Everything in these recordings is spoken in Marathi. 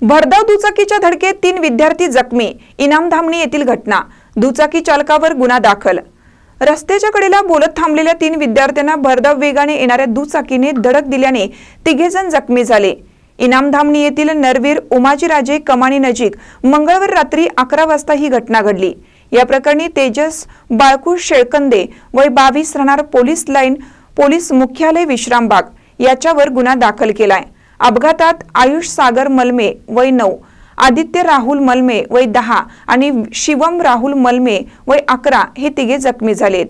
भरधाव दुचाकीच्या धडकेत 3 विद्यार्थी जखमी। इनामधामणी येथील घटना। दुचाकी चालकावर गुन्हा दाखल। रस्त्याच्या कडेला बोलत थांबलेल्या 3 विद्यार्थ्यांना भरधाव वेगाने येणाऱ्या दुचाकीने धडक दिल्याने तिघेजण जखमी झाले। इनामधामणी येथील नरवीर उमाजीराजे कमानी नजीक मंगळवार रात्री 11 वाजता ही घटना घडली। या प्रकरणी तेजस बाळकू शेळकंदे वय 22 राहणार पोलीस लाईन पोलीस मुख्यालय विश्रामबाग याच्यावर गुन्हा दाखल केलाय। अपघातात आयुष सागर मलमे वय 9, आदित्य राहुल मलमे वय 10 आणि शिवम राहुल मलमे वय 11 हे तिघे जखमी झालेत।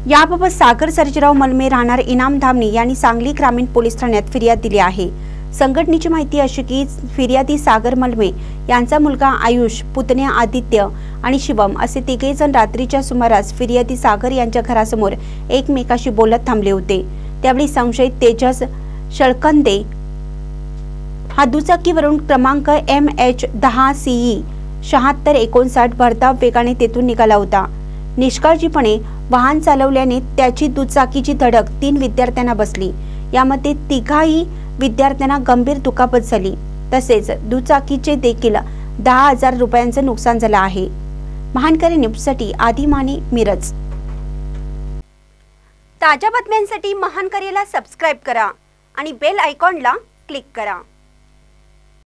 याबाबत सागर सर्जेराव मलमे राहणार इनामधामणी यांनी सांगली ग्रामीण पोलीस ठाण्यात फिर्याद दिली आहे। संघटनेची माहिती अशी की फिर्यादी सागर मलमे यांचा मुलगा आयुष, पुतण्या आदित्य आणि शिवम असे तिघे जण रात्रीच्या सुमारास फिर्यादी सागर यांच्या घरासमोर एकमेकाशी बोलत थांबले होते। त्यावेळी संशयित तेजस शेळकंदे हा दुचाकीवरून क्रमांक MH10CE 7659 भरधाव वेगाने तेथून निघाला होता। निष्काळजीपणे वाहन चालवल्याने त्याची दुचाकीची धडक 3 विद्यार्थ्यांना बसली। यामध्ये तिघाही विद्यार्थ्यांना गंभीर दुखापत झाली। तसेच दुचाकीचे देखील 10,000 रुपयांचे नुकसान झाले आहे। महानकरी न्यूजसाठी आदी माने, मिरज। ताज्या बातम्यांसाठी महानकरीला सबस्क्राइब करा आणि बेल आयकॉनला क्लिक करा।